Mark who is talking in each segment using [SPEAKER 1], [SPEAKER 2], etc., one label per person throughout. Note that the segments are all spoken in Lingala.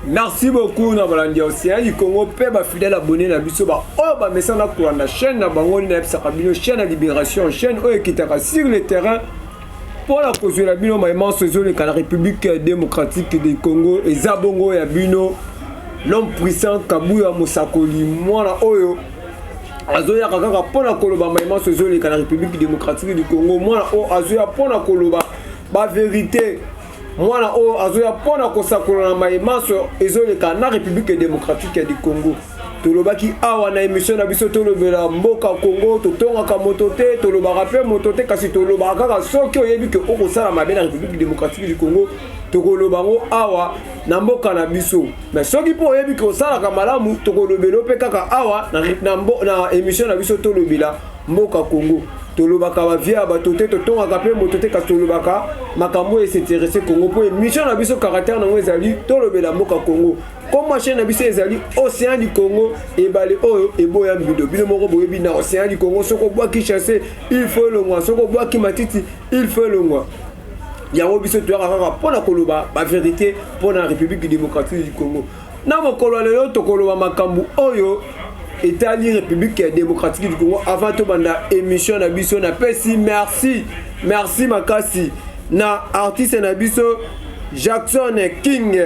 [SPEAKER 1] Merci beaucoup na balandi océan du Congo pe ba fidèle abonné na biso ba oh ba messana ko na chaîne na bango na ebsaka bino chaîne à libération chaîne oyo kitaka sur le terrain pour la cause la bino ma immense zone de la République démocratique du Congo et zabongo ya bino l'homme puissant Kabuya Mosakoli mwana oyo azoya kaka pona koloba ma immense zone de la République démocratique du Congo mwana o azoya pona koloba ba vérité mwana o azoya pona kosakola na maimaso ezoleka na République démocratique du Congo tolobaki awa na émission na biso tolobela mboka Congo totongaka moto te tolobaka pe moto te kasi tolobaka kaka soki oyebi ke okosala mabe na République démocratique du Congo tokoloba ngo awa na mboka na biso mais soki po oyebi ke osalaka malamu tokolobela pe kaka awa na émission na biso tolobela mboka Congo tolobaka ba via bato te totongaka pe moto te kasi tolobaka makambo s'intéresser Congo po émission na biso caractère na ngo ezali tolobela mboka Congo comme chaîne na biso ezali océan du Congo et balé oyo eboya mbido bino moko boyebi na océan du Congo soko bois ki chasser il faut le moi soko bois ki matiti il faut le moi yango biso toyaka kaka pona koloba ba vérité pona République démocratique du Congo na mokolo lelo tokoloba makambo oyo Italie République démocratique du Congo avant tout banda émission na biso na pesi merci makasi na artiste na biso Jackson King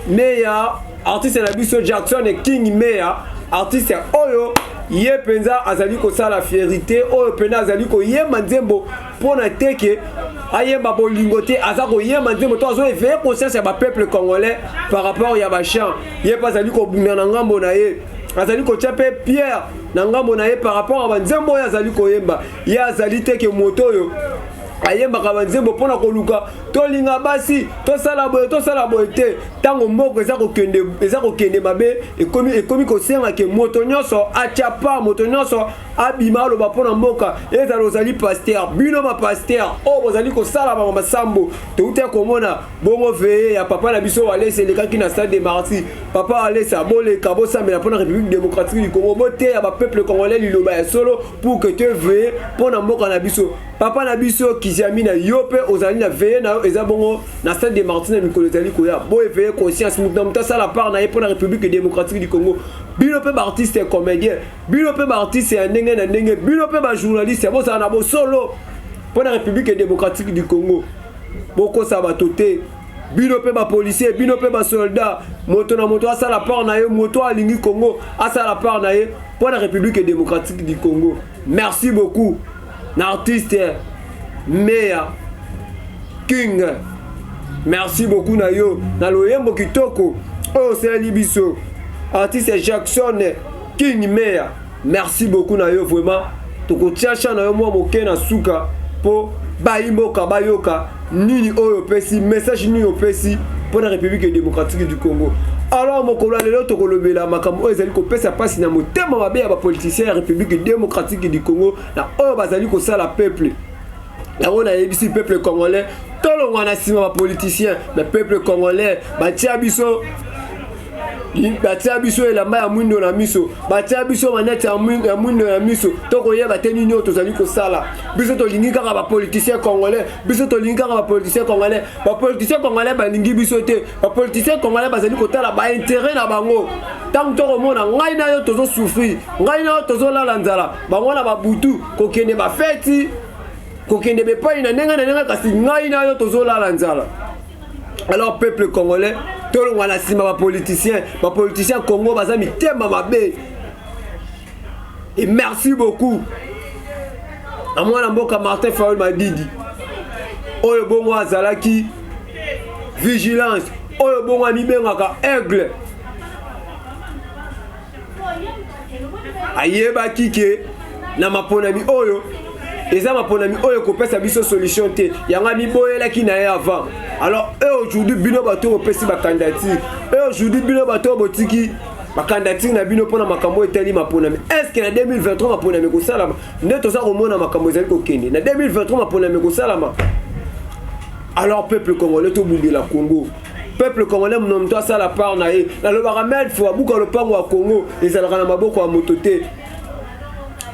[SPEAKER 1] meya artiste na biso Jackson King meya artiste oyo ye penza azali ko sala fierté oyo pena azali ko yemba nzembo pona teke ayemba bolingote azako yemba nzembo to azo éveiller conscience ya ba peuple congolais par rapport ya ba chant ye pas azali ko bunda na ngambo na ye azali ko tchape pierre na ngambo na ye par rapport à ba nzembo ya azali ko yemba ye azali teke moto yo ayemba ka ba nzembo pona ko luka tolinga basi tosala boye te tango moko eza ko kende mabe ekomi ko senga ke moto nyonso achapa moto nyonso abima lo ba pona mboka eza lozali pasteur bino ba pasteur o bozali ko sala ba masambo to ute ko mona bongo veye ya papa na biso wale selekaki na stade de Marty papa ale sa bole kabo sambela pona République démocratique du Congo bote ya ba peuple congolais liloba ya solo pour que te veye pona mboka na biso papa na biso kiziami na yope ozali na veye na eza bongo na stade de Marty na mikolo ezali koya bo éveiller conscience mutamta sala part na ye pona République démocratique du Congo bino pe ba artiste et comédien bino pe ba artiste et ndenge na ndenge bino pe ba journaliste bo ça na bo solo pona République démocratique du Congo boko sa ba toté bino pe ba policier bino pe ba soldat moto na moto asala part na ye moto alingi Congo asala part na ye pona République démocratique du Congo merci beaucoup na artiste meya King merci beaucoup na yo na loyembo kitoko oh c'est libiso artiste Jackson King meya merci beaucoup na yo vraiment toko tiacha na yo mwa moke na suka po bayimboka bayoka nini oyo pesi message nini opesi pour la République démocratique du Congo alors mokolo lelo tokolobela makambo ezali ko pesa pasi na motema mabe ya ba politicien ya République démocratique du Congo na oyo bazali ko sala peuple la on a ici peuple congolais tout le monde a sima ba politicien mais peuple congolais batia biso elamba ya mwindo na miso batia biso manete ya mwindo na miso tokoyeba te nini tozali kosala biso tolingi kaka ba politicien congolais biso tolingi kaka ba politicien congolais balingi biso te ba politicien congolais bazali kotala ba intérêt na bango tant tokomona ngai na yo tozo souffrir ngai na yo tozo lala nzala bango na babutu kokende ba feti kokende bepai na nenga kasi ngai na yo tozo lala nzala alors peuple congolais tout le monde a sima ba politicien Congo baza mitema mabe et merci beaucoup à moi na mboka Martin Fayulu Madidi oyo bongo azalaki vigilance oyo bongo amibengaka aigle ayebaki ke na maponami oyo eza maponami oyo kopesa biso solution te yanga miboyelaki na ye avant alors aujourd'hui bino bato opesi ba candidature aujourd'hui bino bato botiki ba candidature na bino pona makambo etali maponami est-ce que na 2023 maponami ko salama nde toza komona makambo ezali ko kende na 2023 maponami ko salama alors peuple congolais to bundela Congo peuple congolais mon toi ça la part na ye na le baramel faut abuka le pango wa Congo ezalaka na maboko ya mototé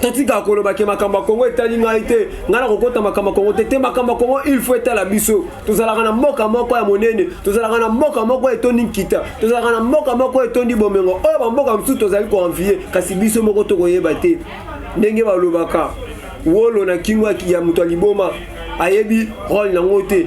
[SPEAKER 1] totika koloba ke makamba Congo etali ngai te ngana kokota makamba Congo te makamba Congo il faut etala biso tozalaka na mboka moko ya monene tozalaka na mboka moko etondi nkita tozalaka na mboka moko etondi bomengo oyo bamboka mosusu tozali koenvie kasi biso moko tokoyeba te ndenge balobaka wolo na kingo ya moto liboma ayebi rôle nango te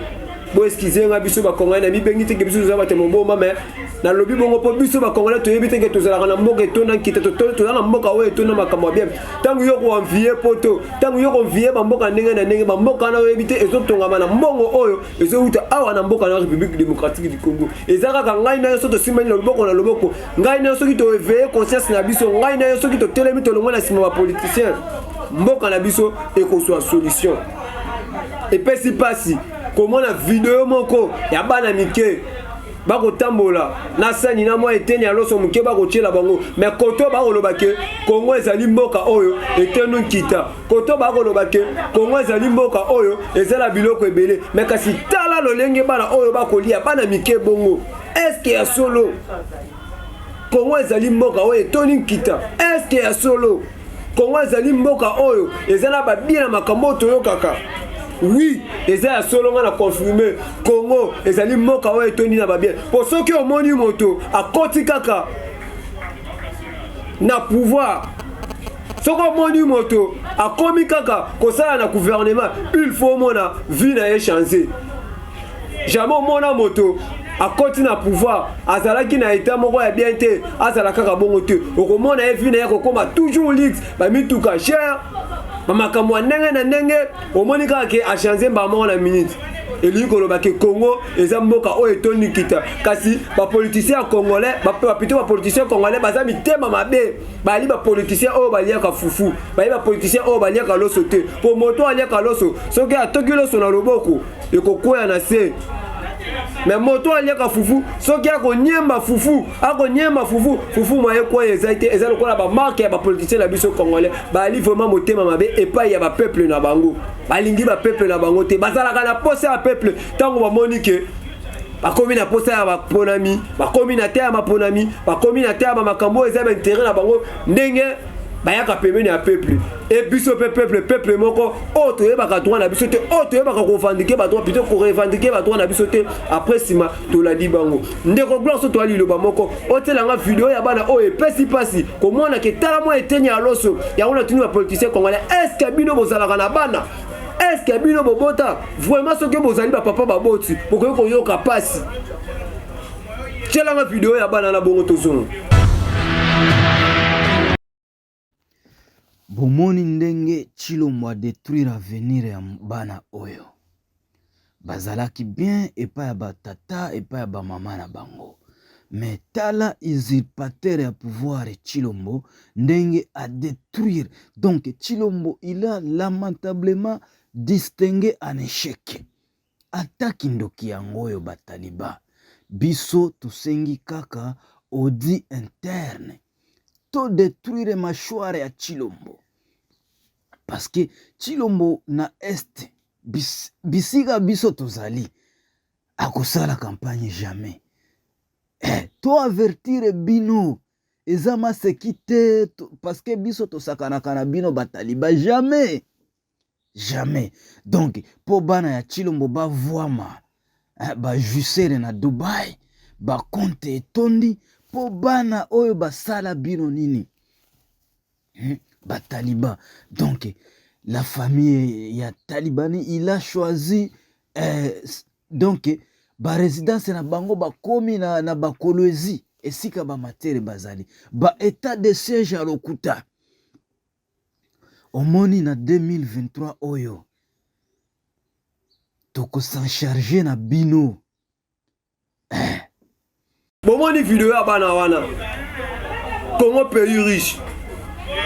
[SPEAKER 1] bo excusez nga biso bakongolais na bibengi te ke biso tozala bato moboma mais na lobi bongo po biso bakongolais toyebi te ke tozalaka na mboka etonda nkita tozala na mboka oyo etonda makambo ya bien ntango yo koenvie poto ntango yo koenvie bamboka ndenge na ndenge bamboka wana oyebi te ezotongama na mbongo oyo ezowuta awa na mboka na république démocratique du Congo eza kaka ngai na yo so tosimbani na loboko na loboko ngai na yo soki toéveille conscience na biso ngai na yo soki totelemi tolongwe na nsima bapoliticien mboka na biso ekozwa solution epesi pasi komona video moko ya bana mike bakotambola na sani na mwa eteni ya loso muke bakotiela bango mais koto bakoloba ke Congo ezali mboka oyo etenu nkita koto bakoloba ke Congo ezali mboka oyo ezala biloko ebele mais kasi tala lolenge bana oyo bakolia bana mike bongo eske ya solo Congo ezali mboka oyo etonu nkita eske ya solo Congo ezali mboka oyo ezala babina makambo toyokaka oui eza ya solo nga na confirmer Congo ezali mboka oyo etondi na babien po soki omoni moto akoti kaka na pouvoir soki omoni moto akomi kaka kosala na gouvernement il faut mona vie na ye changer jamais omona moto akoti na pouvoir azalaki na état moko ya bien te azala kaka bongo te okomona ye vie na ye kokoma toujours lix bamituka cher bamakambo ndenge na ndenge omoni kaka ke achange mbamo na minute elingi koloba ke Congo eza mboka oyo etondi nkita kasi bapoliticien congolais bapito bapoliticien congolais baza mitema mabe bali bapoliticien oyo baliaka fufu bali bapoliticien oyo baliaka loso te po moto aliaka loso soki atoki loso na loboko ekokwea na se mais moto aliaka fufu soki akonyemba fufu fufu moye kwa ezalité eza lokola ba marque ya ba politicien na biso congolais bali vraiment motema mabe epai ya ba peuple na bango balingi ba peuple na bango te bazalaka na posa ya peuple tango bamoni ke bakomi na posa ya baponami bakomi na te ya maponami bakomi na te ya makambo eza ba intérêt na bango ndenge bayaka pembeni ya peuple et biso peuple moko oto yebaka droit na biso te oto yebaka ko revendiquer ba droit plutôt ko revendiquer ba droit na biso te après sima to la di bango ndeko gloire to ali loba moko otelanga video ya bana oyo pesi pasi komona ke tala mo etenya loso ya ona tuni ba politicien congolais est-ce que bino bozalaka na bana est-ce que bino bobota vraiment ce que bozali ba papa ba boti bokoyo ko yoka pasi telanga video ya bana na bongo tozonga
[SPEAKER 2] bomoni ndenge Tshilombo a détruire avenir ya bana oyo bazalaki bien epa ya batata epa ya bamama na bango mais tala usurpateur ya pouvoir Tshilombo ndenge a détruire donc Tshilombo il a lamentablement distingué en échec ataki ndoki yango oyo bataliba biso tosengi kaka audit interne to détruire mâchoire ya Tshilombo parce que Tshilombo na est bisika biso tozali akosala campagne jamais to avertir bino eza masekite parce que biso tosakanaka na bino bataliba jamais donc po bana ya Tshilombo bavwama bajusere na Dubai bakonte etondi po bana oyo basala bino nini bataliba donc la famille ya talibani il a choisi donc ba résidence na bango bakomi na bakolozi esika ba matere bazali ba état de siège à lokuta omoni na 2023 oyo toko s'en charger na bino
[SPEAKER 1] bomoni video ya bana wana Congo pays riche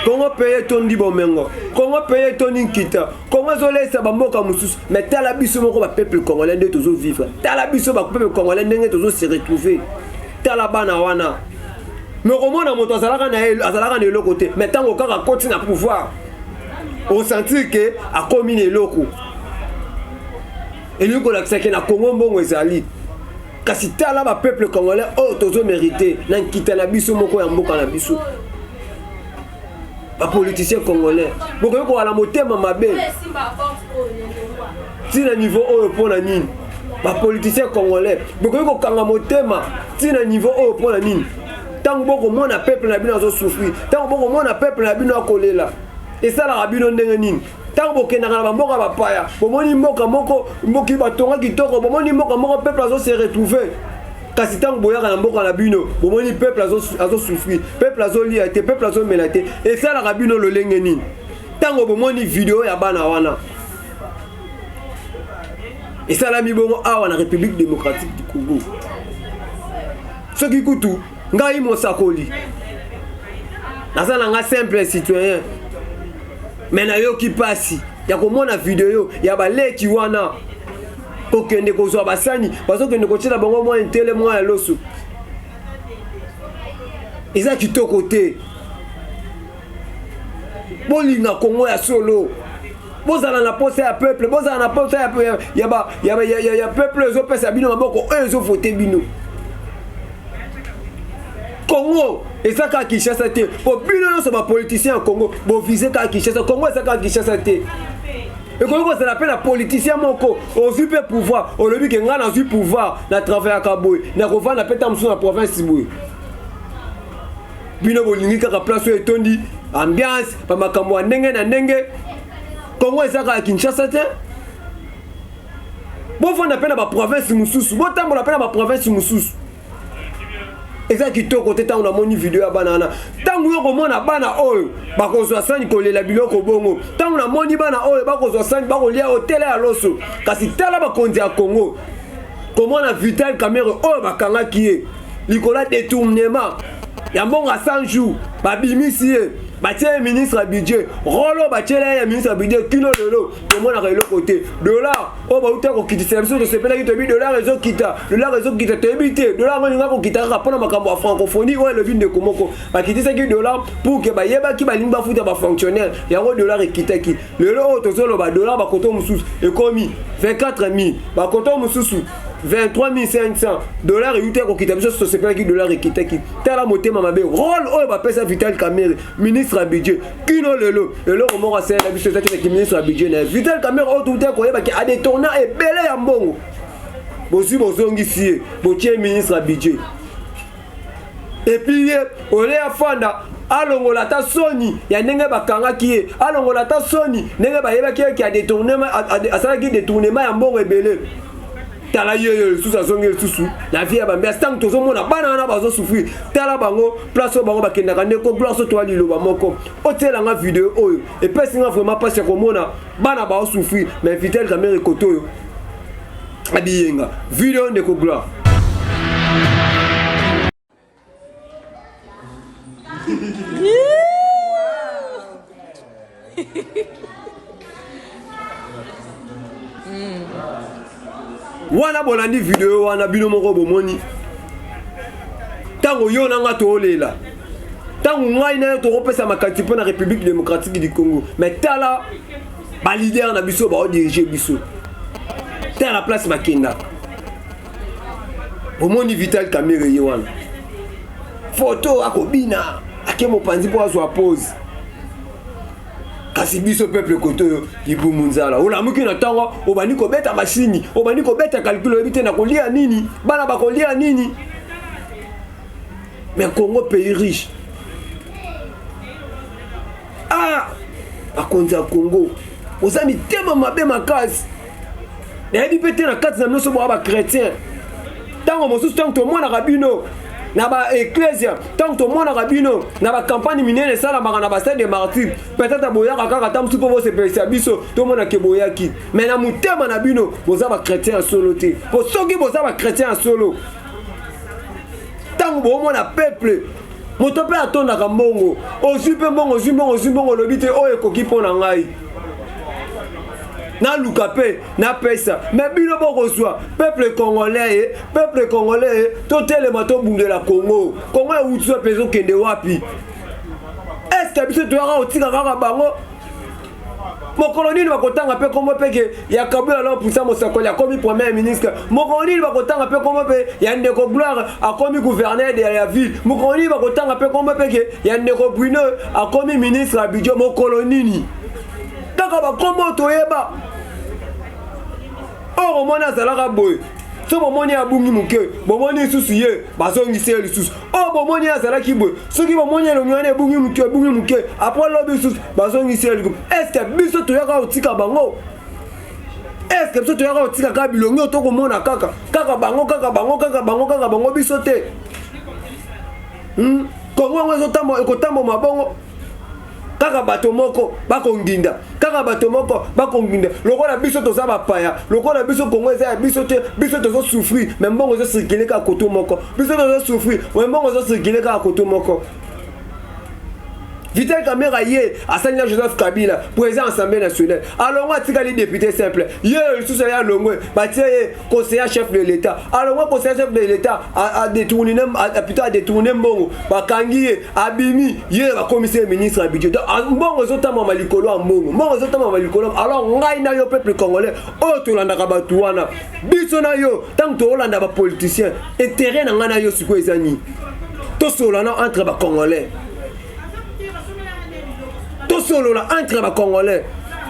[SPEAKER 1] Congo pays tondi bomengo Congo pays tondi nkita Congo zolesa bamboka mususu mais tala biso moko ba peuple congolais nde tozo vivre tala biso ba peuple congolais ndenge tozo se retrouver tala bana wana mais komona moto azalaka na eloko te mais tango kaka koti na pouvoir on sentit que akomi na eloko elingi kolakisaki na Congo mbongo ezali kasi tala ba peuple congolais oh tozo mérité na nkita na biso moko ya mboka na biso ba politicien congolais boko ko ala motema mabe tina niveau oyo pona nini ba politicien congolais boko ko kanga motema tina niveau oyo pona nini tango boko mona peuple na bino azo souffrir tango boko mona peuple na bino akolela esala bino ndenge nini tango bokendaka na bamboka bapaya bomoni mboka moko mboki batonga kitoko bomoni mboka moko peuple azo se retrouver kasi tango boyaka na mboka na bino bomoni peuple azo souffrir peuple azo lia te peuple azo mela te esalaka bino lolenge nini tango bomoni video ya bana wana esalami bongo awa na République démocratique du Congo soki kutu ngai mosakoli naza na nga simple citoyen mais nayoki pasi ya komona video ya baleki wana kokende kozwa basani bazokende kotiela bango mwa intele mwa ya loso eza kitoko te bolinga Kongo ya solo bozala na posa ya peuple bozala na posa ya peuple ezopesa bino maboko oyo ezovote bino Congo eza kaka Kinshasa te po bino nyonso bapoliticien ya Congo bovise kaka Kinshasa Congo eza kaka Kinshasa te ekoki kozala mpe na politicien moko ozwi mpe pouvoir olobi ke ngai nazwi pouvoir na travaillaka boye na kovanda mpe ta mosusu na province boye bino bolingi kaka place oyo etondi ambiance bamakambo ya ndenge na ndenge Congo eza kaka Kinshasa te bovanda mpe na baprovince mosusu botambola mpe na baprovince mosusu eza kitoko te tango namoni video ya bana wana tango yo komona bana oyo bakozwa sani kolela biloko bongo tango namoni bana oyo bakozwa sani bakolia hotele ya loso kasi tala bakonzi ya Congo komona Vital Kamerhe oyo bakangaki ye likola détournement ya mbongo 100 jours babimisi ye batie ministre ya budget rolo batie ya ministre ya budget kino lelo komona eloko te dollar o bauta kokitisa biso tosepelaki toyebi dollar ezokita toyebi te dollar ngoninga kokita kaka mpona makambo ya francophonie oyo elobi ndeko moko bakitisaki dollar pour ke bayebaki balingi bafuta bafonctionnaire yango dollar ekitaki lelo oyo tozoloba dollar bakoto mosusu ekomi 24 000 bakoto mosusu 23 500 $. Euté kokita biso tosepelaki dollar ekitaki tala motema mabe rôle oyo bapesa Vital Kamerhe ministre ya budget kino lelo moko asala biso ezaki ministre ya budget na Vital Kamerhe oyo tuta koyebaki adetourna ebele ya mbongo bosi bozongisi ye botie ministre ya budget epuis ye ole afanda alongola ta soni ya ndenge bakangaki ye alongola ta soni ndenge bayebaki ye ki asalaki détournement ya mbongo ebele tala ye lisusu azongi lisusu na vie ya bambe astango tozomona bana wana bazosufrir tala bango place oyo bango bakendaka ndeko glace oyo toa liloba moko otielanga video oyo epesi nga vraiment mpasi ya komona bana baosufrir mais Vital Kamerhe kote oyo abiyenga video ndeko glace wana bolandi video wana bino moko bomoni tango yo nanga tolela tango ngai na yo tokopesa makanisi mpo na République démocratique du Congo mais tala balider na biso baodirige biso tala place bakenda bomoni Vital Kamerhe ye wana photo akobina ake mopanzi mpo azwa pose kasi biso peuple koto yo libumu nzala olamuki na tango obani kobeta machine obani kobeta calcul obite na kolia nini bana bakolia nini mais Congo pays riche bakonzi ya Congo oza mitema mabe makasi nayebi mpe te na kati na biso boya bachrétien ntango mosusu ntango tomonaka bino na ba ecclesia tant tomonaka bino na ba campagne minene esalamaka na bastade de martyr peut-être boyaka kaka ta mosusu mpo bosepelisa biso tomonake boyaki mais na motema na bino boza bachrétien ya solo te po soki boza bachrétien ya solo ntango boomona peuple moto mpe atondaka mbongo ozwi mpe mbongo olobi te oyo ekoki mpo na ngai na luka pe na pesa mais bino bokozwa peuple congolais totelema tobundela Congo euti so pezo kende wapi est-ce que biso toyaka otika kaka bango mokolo nini bakotanga mpe kombo mpe ya Kabila alors pour ça Mosakoli akomi premier ministre, mokolo nini bakotanga mpe kombo mpe ya Ndeko Gloire akomi gouverneur de la ville, mokolo nini bakotanga mpe kombo mpe ya Ndeko Bruno akomi ministre ya budget, mokolo nini kaka bakombo toyeba oro mona azalaka boye so bomoni abungi muke bomoni susu ye bazongisi ye lisusu o bomoni azalaki boye soki bomoni elongi wana ebungi muke apres lobi susu bazongisi ye lisusu. Est-ce que biso toyaka kotika bango? Est-ce que biso toyaka kotika kaka bilongi oyo tokomona kaka bango biso te? Kongo yango ekotamboma bongo kaka bato moko bakongindinda lokola biso toza bapaya, lokola biso Kongo eza biso te, biso tozo souffrir mais mbongo zo circuler ka koto moko, biso tozo souffrir mais mbongo zo circuler ka koto moko. Vital Kamerhe ye asali na Joseph Kabila président Assemblée nationale alors moi tikali député simple ye sous ya longwe batie conseiller chef de l'état alors moi conseiller chef de l'état a détourné plutôt a détourné mbongo bakangi abimi ye ba commissaire ministre à budget mbongo zotama malikolo mbongo zotama malikolo. Alors ngai na yo peuple congolais o to landa ka batu wana biso na yo tant to landa ba politicien intérêt na ngana yo siko ezani to solana entre ba congolais solo la entre ba congolais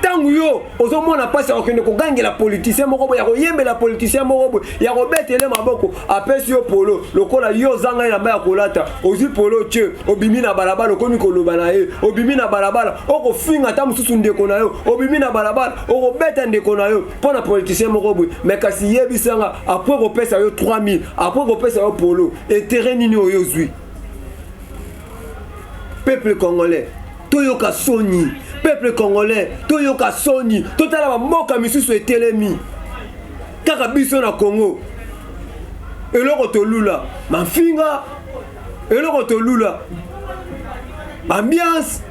[SPEAKER 1] tangu yo ozomona pasi okende ko gangela politicien moko ya koyembela politicien moko ya kobetele maboko apesi yo polo lokola yo zanga na ya kolata ozi polo che obimi na balabala okomi koloba na ye obimi na balabala okofinga ta mususu ndeko na yo obimi na balabala okobeta ndeko na yo pona politicien moko mais kasi yebisanga après kopesa yo 3000 après kopesa yo polo intérêt nini oyo zui peuple congolais toyoka soni, peuple congolais toyoka soni, totala ba moka misusu etelemi kaka biso na Congo eloko tolula mafinga eloko tolula ambiance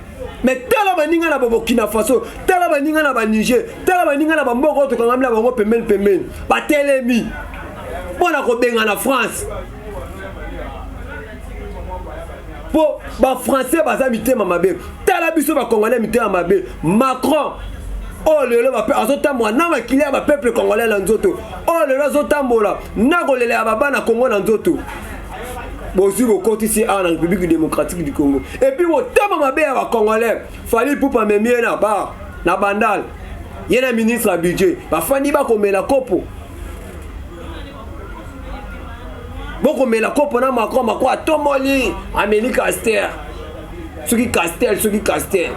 [SPEAKER 1] mais tala baninga na Burkina Faso, tala baninga na Niger, tala baninga na bamboko to kangamla bango pembeni batelemi pona ko benga na France po ba français baza mitema mabe tala biso ba congolais mitema mabe. Macron oh lelo ba azotambola na makili ya ba peuple congolais na nzoto oh lelo azotambola na kolela ya baba na Congo na nzoto bosi bokoti si en République démocratique du Congo et puis botama mabe ya ba congolais fali pupa memie na ba na bandal yena ministre à budget ba fandi ba komela kopo boko mela kopo na Macron atomoli Amélie Castel soki Castel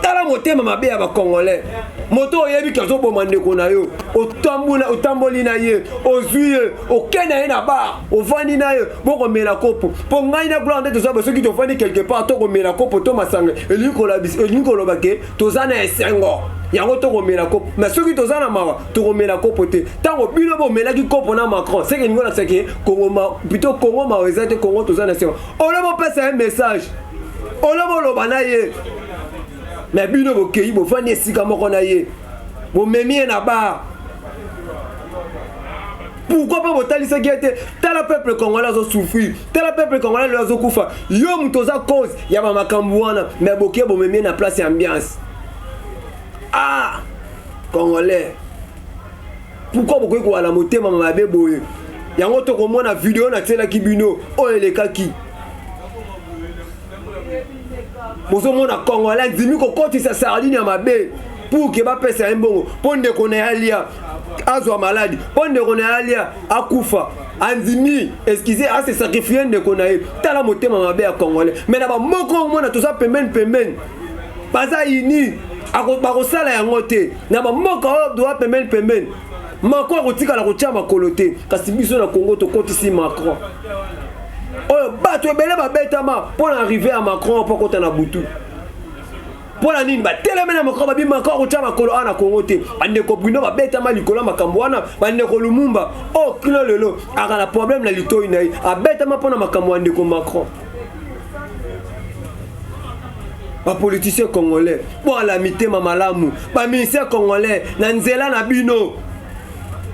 [SPEAKER 1] tala motema mabe ya ba congolais moto oyebi kazo boma ndeko na yo otamboli na ye ozwi ye okena ye na bar ovandi na ye boko mela kopo po ngai na gloire nde toza soki tofandi quelque part to komela kopo to masanga elingi koloba ke toza na esengo yango to komela kopo mais soki toza na mawa to komela kopo te tango bino bomelaki kopo na Macron c'est que ningo na seke Congo plutôt Congo maweza te Congo toza na esengo olobo pesa un message olobo loba na ye mais bino bokei bofandi esika moko na ye bomemi na bar pourquoi pas botalisaki ete tala peuple congolais azo souffrir tala peuple congolais azo kufa yo muto za cause ya ba makambu wana mais boke bomemi na place ambiance congolais pourquoi bokoki kowala motema mabe boye yango tokomona video na tielaki bino oyo elekaki bozomona congolais ndimi kokotisa sardine ya mabe pour ke bapesa ye mbongo mpo ndeko na ya lia azwa maladi mpo ndeko na ya lia akufa andimi excusez ase sacrifier ndeko na ye tala motema mabe ya congolais mais na bamoko omona toza pembeni baza ini bakosala yango te na bamoko oyo doa pembeni Macron akotikala kotia makolo te kasi biso na Congo tokotisi Macron oyo bato ebele babetama mpo na arrive à Macron mpo kota na butu mpo na nini bateleme na Macron babi Macron akotia makolo ana Congo te bandeko Bruno babetama likolo makambo wana bandeko Lumumba kino lelo aka na problème na litoi na ye abetama mpo na makambo ya ndeko Macron. Ba politicien congolais bo ala mitema malamu ba ministère congolais na nzela na bino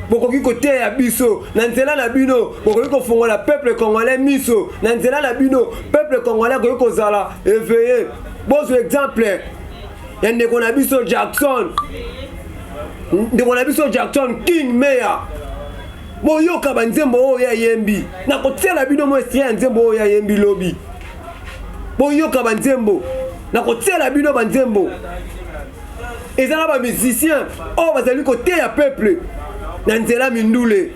[SPEAKER 1] bokoki kote ya biso na nzela na bino bokoki kofongola peuple congolais miso na nzela na bino peuple congolais koki kozala éveillé bozo exemple ya ndeko na biso Jackson. Ndeko na biso Jackson King Meya. Boyoka banzembo oyo ya yembi. Na kotiela bino mo extrait nzembo oyo ya yembi lobby. Boyoka banzembo. Na kotiela bino banzembo. Ezana ba musicien oh bazali côté ya peuple. Na nzela mindule.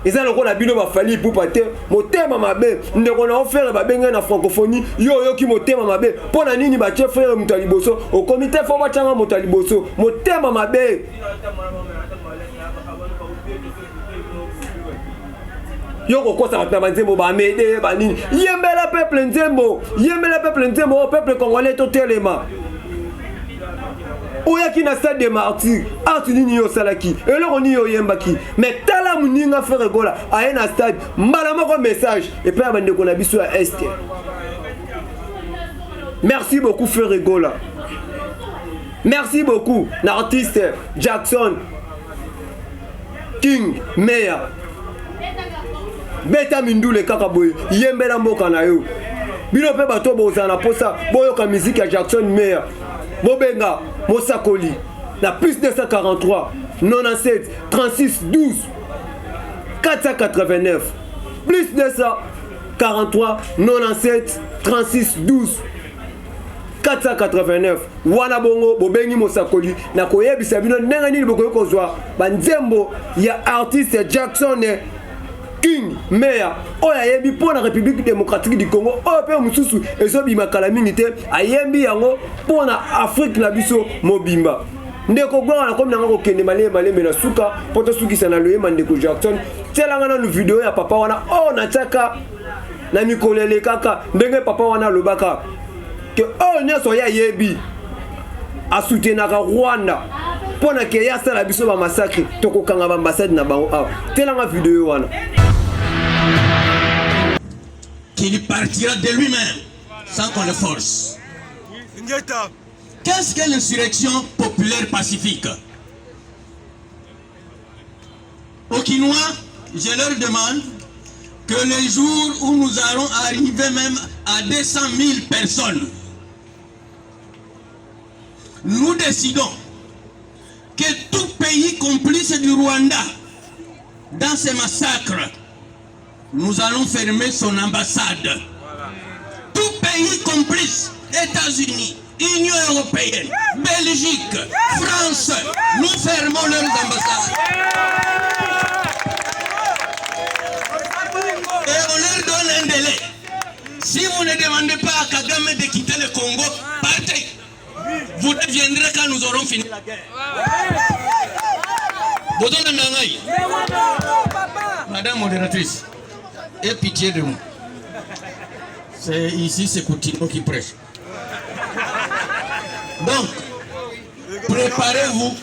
[SPEAKER 1] Ezana lokola bino ba fali pour pater motema mabe. Ndeko na ofere ba benga na francophonie yo ki motema mabe. Pona nini ba chef frère Mutaliboso au comité fo ba changa Mutaliboso motema mabe. Yoko kosa batna nzembo ba mede ba nini yembela peuple nzembo o peuple congolais to telema oya ki na stade de martyr atu nini yo salaki eloko ni yo yembaki mais tala muninga frère Gola aye na stade mbala moko message et puis abandeko na biso ya est. Merci beaucoup frère Gola, merci beaucoup na artiste Jackson King Meya. Beta mindule kaka boy yembela mboka na yo bino pe bato bozana posa boyoka musique ya Jackson Meya bobenga mosakoli na plus 243 97 36 12 489 plus 243 97 36 12 489 wana bongo bobengi mosakoli na koyebisa bino ndenge nini bokoki kozwa banzembo ya artiste Jackson King Meya oya yebi pour la République démocratique du Congo o pe mususu ezobima kala mingi te ayembi yango pour na Afrique na biso mobimba ndeko gwa na komna ngako kende male na suka poto suki sana loyema ndeko Jackson telanga na video ya papa wana o na tsaka na mikolele kaka ndenge papa wana lobaka ke o nyaso ya yebi asoutenaka Rwanda pona ke ya sala biso ba massacre tokokanga ba ambassade na bango telanga video wana
[SPEAKER 3] qu'il partira de lui-même sans qu'on le force. Qu'est-ce que l'insurrection populaire pacifique? Aux Kinois, je leur demande que le jour où nous allons arriver même à 200 000 personnes, nous décidons que tout pays complice du Rwanda dans ces massacres, nous allons fermer son ambassade. Voilà. Tout pays complice, États-Unis, Union européenne, Belgique, France, nous fermons leurs ambassades. Et on leur donne un délai. Si vous ne demandez pas à Kagame de quitter le Congo, partez. Vous deviendrez quand nous aurons fini la guerre. Madame modératrice, aie pitié de moi. C'est ici, c'est Coutinho qui prêche. Donc, préparez-vous,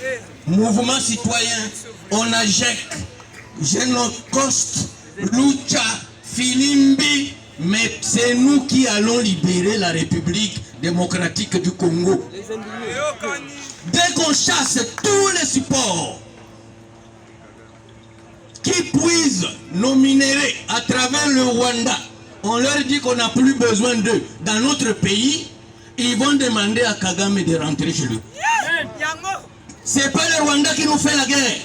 [SPEAKER 3] mouvement citoyen, ONAGEC, Génocost, Lucha, Filimbi, mais c'est nous qui allons libérer la République démocratique du Congo. Dès qu'on chasse tous les supports qui puisent nos minéraux à travers le Rwanda, on leur dit qu'on n'a plus besoin d'eux dans notre pays, ils vont demander à Kagame de rentrer chez lui. C'est pas le Rwanda qui nous fait la guerre.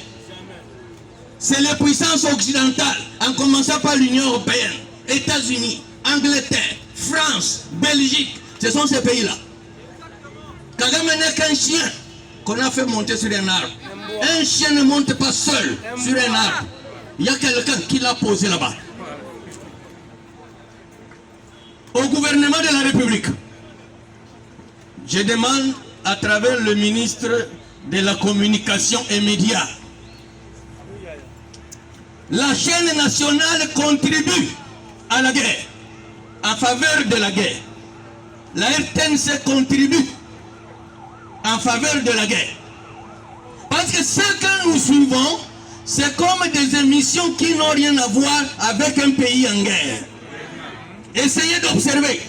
[SPEAKER 3] C'est les puissances occidentales, en commençant par l'Union européenne, États-Unis, Angleterre, France, Belgique. Ce sont ces pays-là. Kagame n'est qu'un chien qu'on a fait monter sur un arbre. Un chien ne monte pas seul sur un arbre. Il y a quelqu'un qui l'a posé là-bas. Au gouvernement de la République, je demande à travers le ministre de la Communication et Médias, la chaîne nationale contribue à la guerre, en faveur de la guerre. La RTNC contribue en faveur de la guerre. Parce que ce que nous suivons, c'est comme des émissions qui n'ont rien à voir avec un pays en guerre. Essayez d'observer.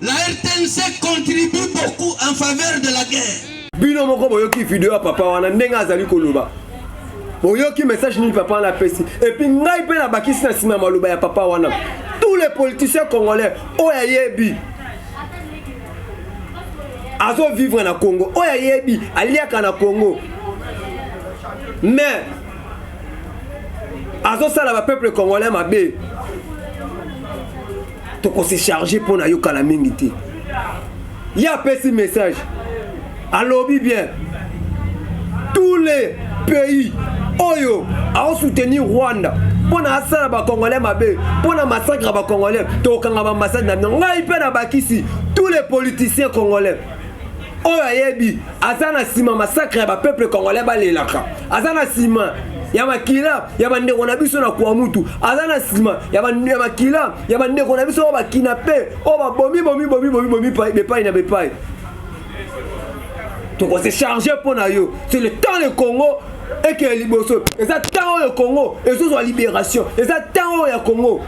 [SPEAKER 3] La RTNC contribue beaucoup en faveur de la guerre.
[SPEAKER 1] Bino moko boyoki vidéo ya papa wana ndenga azali koloba. Boyoki message ni papa na pesi. Et puis ngai pe na bakisi na sima maloba ya papa wana. Tous les politiciens congolais oya yebi. azo vivre na Congo oya yebi aliaka na Congo mais azo sala ba peuple congolais mabe to ko se charger pour na yoka la mingi te ya petit message alobi bien tous les pays oyo a soutenir Rwanda pour na sala ba congolais mabe pour na massacre ba congolais to kanga ba massacre na ngai pe na bakisi tous les politiciens congolais oyo yebi azana sima massacre ba peuple congolais ba lelaka azana sima ya makila ya bandeko na biso na kwa mutu azana sima ya makila ya bandeko na biso ba kinape o ba bomi bepai na bepai to ko se charger pour na yo c'est le temps le Congo et que liboso et ça temps le Congo et ça soit libération et ça temps le Congo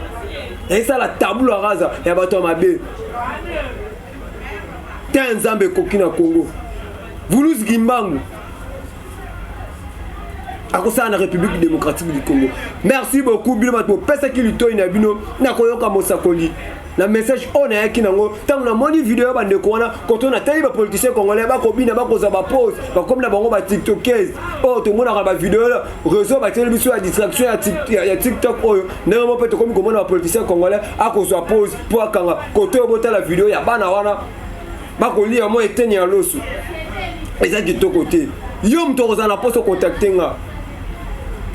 [SPEAKER 1] et ça la tabula rasa ya bato mabe Tanzambe kokina Congo Vulus Gimbangu à la République démocratique du Congo. Merci beaucoup, Biloma pour pesa qui luto inabino na koyoka mosakoli. La message on a qui nango tant na moni vidéo bande ko wana quand on a tali ba politicien congolais ba ko bina ba ko za ba pose ba comme na bango ba tiktokers oh to mona ba vidéo là réseau ba tele biso ya distraction ya TikTok oyo na mo peut comme comment na politicien congolais a ko za pose pour akanga côté obota la vidéo ya bana wana ba ko li mo eteni ya losu eza qui to côté yo mto za na poste contacter nga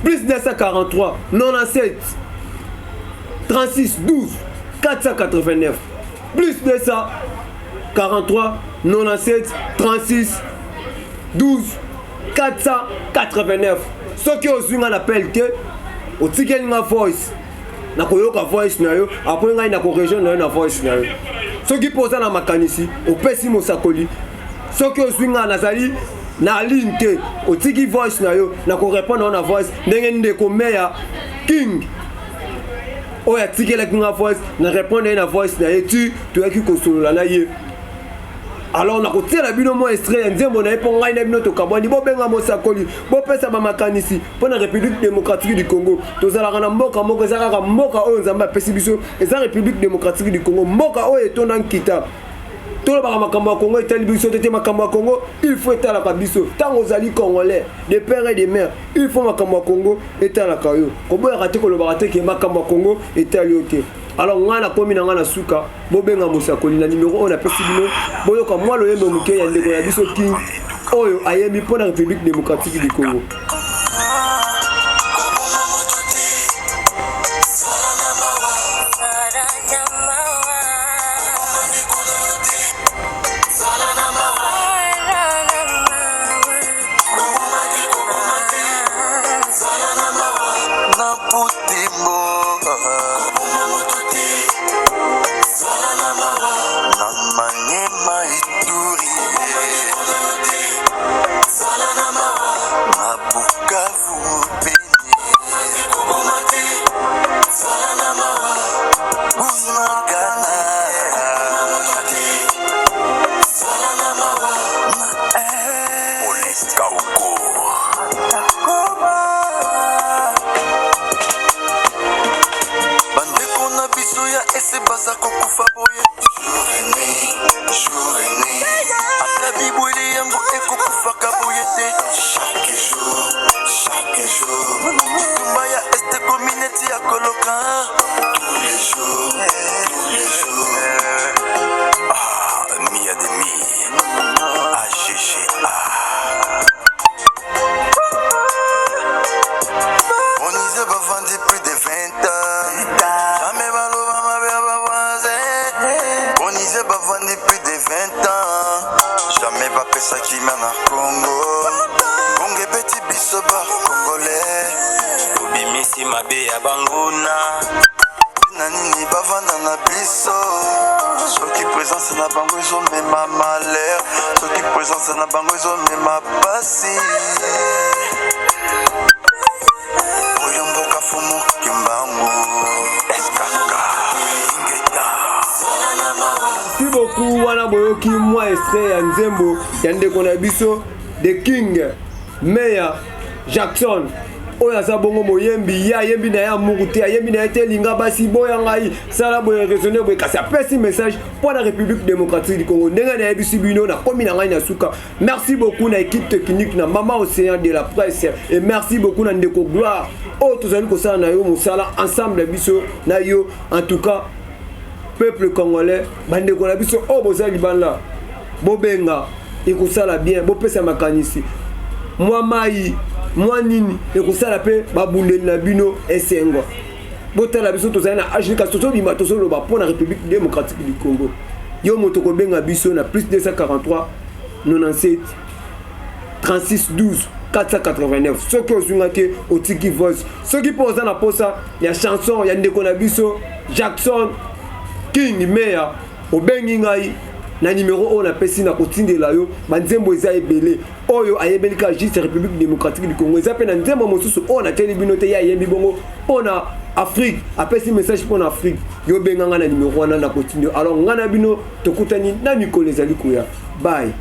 [SPEAKER 1] plus 243 97 36 12 489 plus 243 97 36 12 489 ce qui aussi on appelle que au tikenga voice na koyoka voice na yo après ngai na ko région na voice na yo ce qui pose na makanisi au pesi mosakoli ce qui aussi on nazali na ligne te otiki voice na yo na ko répondre na voice ndenge ndeko meya king oya tikela kinga voice na répondre na voice na ye tu yaki kosolola na ye alors na kotiela bino mo extrait nzembo na ye po ngai na bino to kabwani bo benga mosakoli bo pesa ba makanisi po na République démocratique du Congo tozalaka na mboka moko ezaka mboka oyo nzambe apesi biso eza République démocratique du Congo mboka oyo etonda nkita tout le makambo ya Congo etali biso tete makambo ya Congo il faut etalaka biso tango ozali congolais de père et de mère il faut makambo ya Congo etalaka yo koboyaka te kolobaka te ke makambo ya Congo etali yo te alors nga na komi na nga na suka bobenga mosakoli na numéro oyo napesi bino boyoka mwa loyembe moke ya ndeko ya biso king oyo ayembi mpo na République démocratique du Congo. Wana boyoki mwa extrait ya nzembo ya ndeko na biso de King Meya Jackson oyo aza bongo moyembi ya yembi na ya muruti yembi na ete linga basi boya ngai sala boye raisonner boye kasi apesi message pour la République démocratique du Congo ndenge na yebisi bino na komi na ngai na suka. Merci beaucoup na équipe technique na Maman Océan de la presse et merci beaucoup na Ndeko Gloire oh tozali ko sala na yo musala ensemble biso na yo. En tout cas peuple congolais bandeko na biso oh bozali banda bobenga ekosala bien bopesa makanisi mwa mai mwa nini ekosala pe babundeli na bino esengo botala biso tozali na agika tozobima tozoloba mpo na République démocratique du Congo. Yo moto kobenga biso na plus 243 97 36 12 489 soki ozungaki otiki voice soki mpo oza na posa ya chanson ya ndeko na biso Jackson King Meya obengi ngai na numéro oyo napesi na kotindela yo banzembo eza ebele oyo ayebeli ka juste République démocratique du Congo eza pe na nzembo mosusu oyo nateli bino te ya yembi bongo mpona Afrique apesi message mpona Afrique yo benga nga na numéro wana na kotinde alors nga na bino tokutani na mikolo ezali koya bye.